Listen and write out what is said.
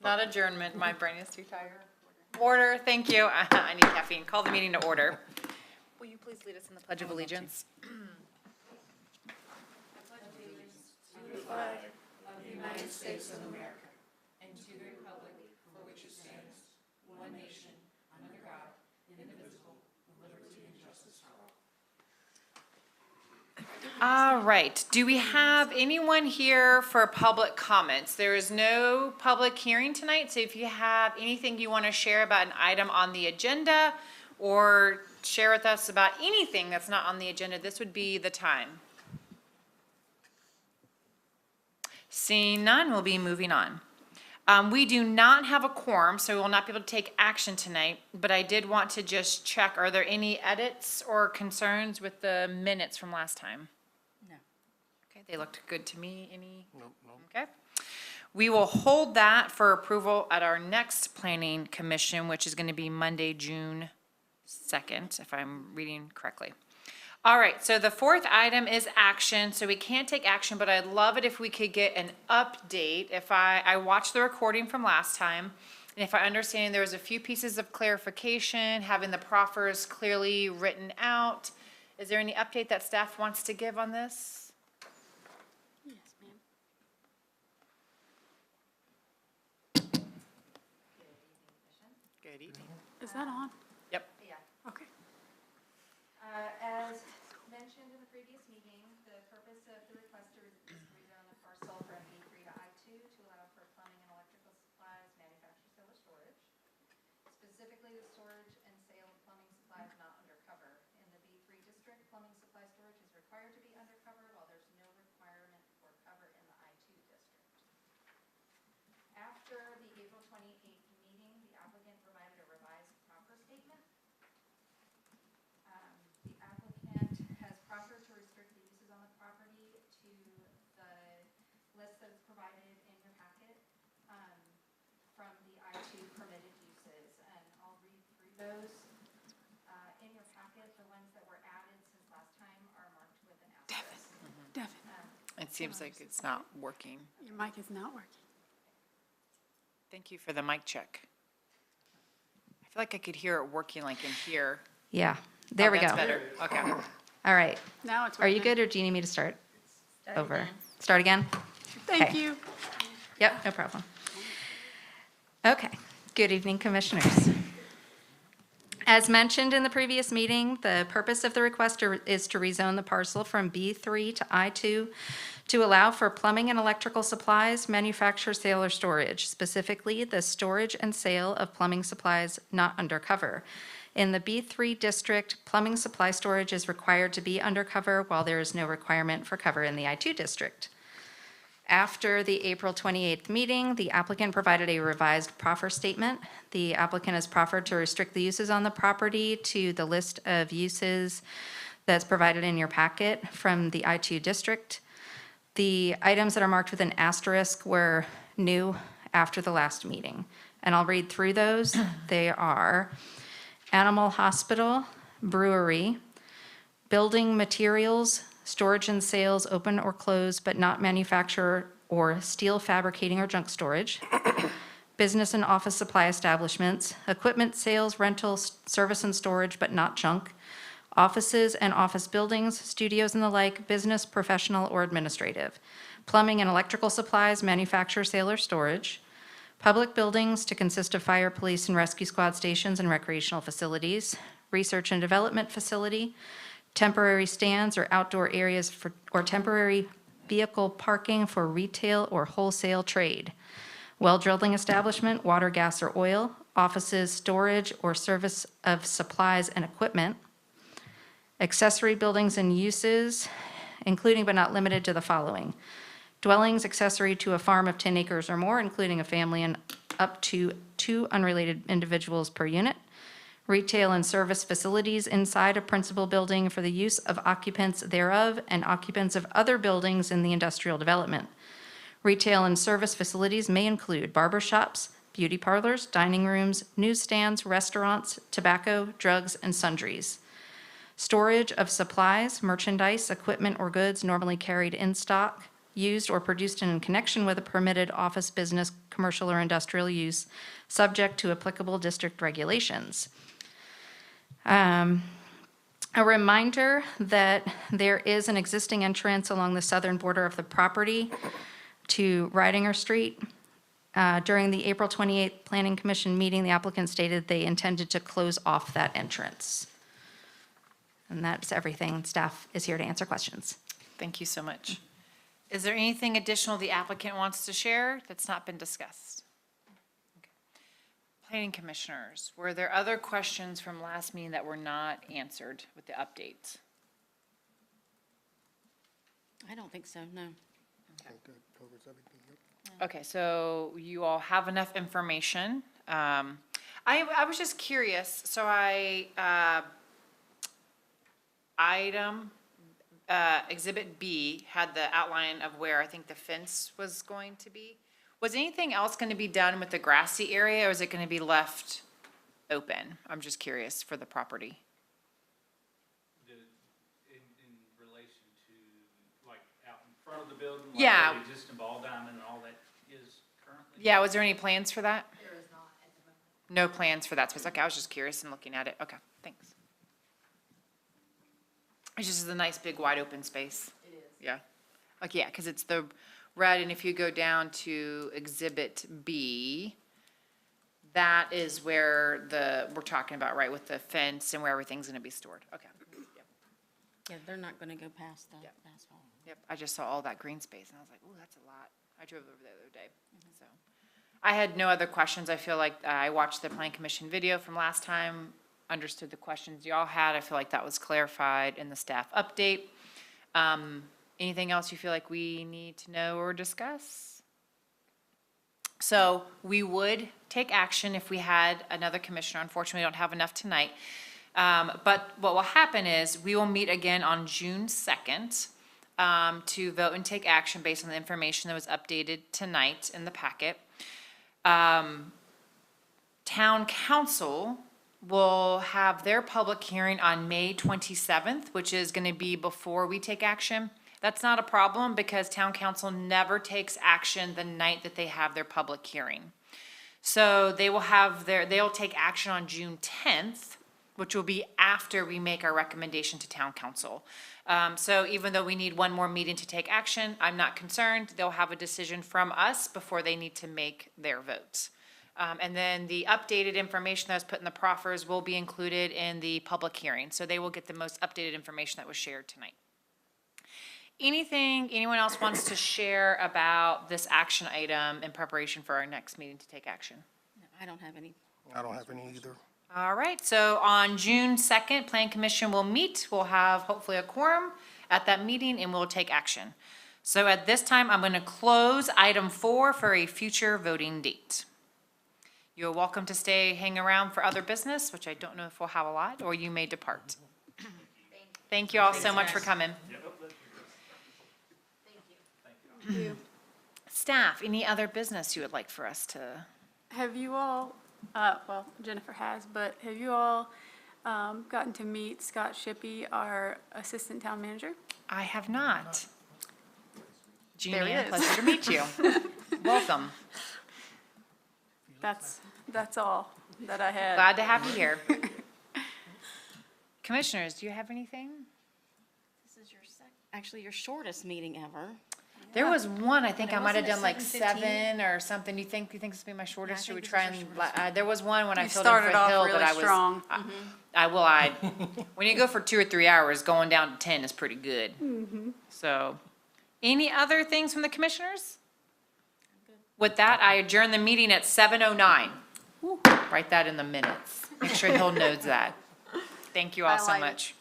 Not adjournment, my brain is too tired. Order, thank you. I need caffeine. Call the meeting to order. Will you please lead us in the Pledge of Allegiance? All right, do we have anyone here for public comments? There is no public hearing tonight, so if you have anything you want to share about an item on the agenda or share with us about anything that's not on the agenda, this would be the time. Seeing none, we'll be moving on. We do not have a quorum, so we will not be able to take action tonight, but I did want to just check, are there any edits or concerns with the minutes from last time? No. Okay, they looked good to me. Any? Nope, nope. Okay. We will hold that for approval at our next planning commission, which is going to be Monday, June 2nd, if I'm reading correctly. All right, so the fourth item is action, so we can't take action, but I'd love it if we could get an update. If I watched the recording from last time, and if I understand there was a few pieces of clarification, having the proffers clearly written out. Is there any update that staff wants to give on this? Yes, ma'am. Good evening. Is that on? Yep. Okay. As mentioned in the previous meeting, the purpose of the request is to rezone the parcel from B3 to I2 to allow for plumbing and electrical supplies, manufactured solar storage. Specifically, the storage and sale of plumbing supplies not undercover. In the B3 district, plumbing supply storage is required to be undercover, while there's no requirement for cover in the I2 district. After the April 28th meeting, the applicant provided a revised proffer statement. The applicant has proffered to restrict the uses on the property to the list that's provided in your packet from the I2 permitted uses, and I'll read through those. In your packet, the ones that were added since last time are marked with an asterisk. Devin, It seems like it's not working. your mic is not working. Thank you for the mic check. I feel like I could hear it working like in here. Yeah, there Oh, we go. that's better. Okay. All right. Now it's Are working. you good, or do you need me to start over? Start again? Thank Okay. you. Yep, no problem. Okay, good evening, Commissioners. As mentioned in the previous meeting, the purpose of the request is to rezone the parcel from B3 to I2 to allow for plumbing and electrical supplies, manufacture, sale, or storage, specifically the storage and sale of plumbing supplies not undercover. In the B3 district, plumbing supply storage is required to be undercover, while there is no requirement for cover in the I2 district. After the April 28th meeting, the applicant provided a revised proffer statement. The applicant has proffered to restrict the uses on the property to the list of uses that's provided in your packet from the I2 district. The items that are marked with an asterisk were new after the last meeting, and I'll read through those. They are animal hospital, brewery, building materials, storage and sales, open or closed, but not manufacturer or steel fabricating or junk storage, business and office supply establishments, equipment sales, rental, service and storage, but not junk, offices and office buildings, studios and the like, business, professional, or administrative, plumbing and electrical supplies, manufacture, sale, or storage, public buildings to consist of fire, police, and rescue squad stations and recreational facilities, research and development facility, temporary stands or outdoor areas for, or temporary vehicle parking for retail or wholesale trade, well drilling establishment, water, gas, or oil, offices, storage, or service of supplies and equipment, accessory buildings and uses, including but not limited to the following: dwellings accessory to a farm of 10 acres or more, including a family and up to 2 unrelated individuals per unit, retail and service facilities inside a principal building for the use of occupants thereof and occupants of other buildings in the industrial development. Retail and service facilities may include barber shops, beauty parlors, dining rooms, newsstands, restaurants, tobacco, drugs, and sundries. Storage of supplies, merchandise, equipment, or goods normally carried in stock, used, or produced in connection with a permitted office, business, commercial, or industrial use, subject to applicable district regulations. A reminder that there is an existing entrance along the southern border of the property to Ridinger Street. During the April 28th Planning Commission meeting, the applicant stated they intended to close off that entrance. And that's everything. Staff is here to answer questions. Thank you so much. Is there anything additional the applicant wants to share that's not been discussed? Okay. Planning commissioners, were there other questions from last meeting that were not answered with the updates? I don't think so, no. Okay, so you all have enough information. I was just curious, so Exhibit B had the outline of where I think the fence was going to be. Was anything else going to be done with the grassy area, or is it going to be left open? I'm just curious for the property. In relation to, like, out in front of the building? like Yeah. where the existing ball diamond and all that is currently? Yeah, was there any plans for that? There is not at the moment. No plans for that space. Okay, I was just curious and looking at it. Okay, thanks. It's just a nice, big, wide open space. It is. Yeah. Like, yeah, because it's the red, and if you go down to Exhibit B, that is where we're talking about, right, with the fence and where everything's going to be stored. Okay. Yep. Yeah, they're not gonna go past the Yep. asphalt. Yep, I just saw all that green space, and I was like, ooh, that's a lot. I drove over there the other day, so. I had no other questions. I feel like I watched the Plan Commission video from last time, understood the questions y'all had. I feel like that was clarified in the staff update. Anything else you feel like we need to know or discuss? So we would take action if we had another commissioner. Unfortunately, we don't have enough tonight. But what will happen is we will meet again on June 2nd to vote and take action based on the information that was updated tonight in the packet. Town council will have their public hearing on May 27th, which is going to be before we take action. That's not a problem because town council never takes action the night that they have their public hearing. So they'll take action on June 10th, which will be after we make our recommendation to town council. So even though we need one more meeting to take action, I'm not concerned. They'll have a decision from us before they need to make their votes. And then the updated information that was put in the proffers will be included in the public hearing. So they will get the most updated information that was shared tonight. Anything anyone else wants to share about this action item in preparation for our next meeting to take action? No, I don't have any. I don't have any either. All right, so on June 2nd, Plan Commission will meet. We'll have hopefully a quorum at that meeting, and we'll take action. So at this time, I'm going to close item 4 for a future voting date. You're welcome to hang around for other business, which I don't know if we'll have a lot, or you may depart. Thank you all so much for coming. Staff, any other business you would like for us to? Have you all, well, Jennifer has, but have you all gotten to meet Scott Shippey, our Assistant Town Manager? I have not. There he Jeannie, is. pleasure to meet you. Welcome. That's all that I had. Glad to have you here. Commissioners, do you have anything? This is your actually your shortest meeting ever. There was one, I think I might have wasn't done it like 7:15? 7 or something. You think this will be my shortest? Should we think try this is and, your there was one when I You filled in for started off Hill really that I was. strong. When you go for 2 or 3 hours, going down to 10 is pretty good. So, any other things from the commissioners? With that, I adjourn the meeting at 7:09. Write that in the minutes. Make sure Hill knows that. Thank you all so Highlight it. much.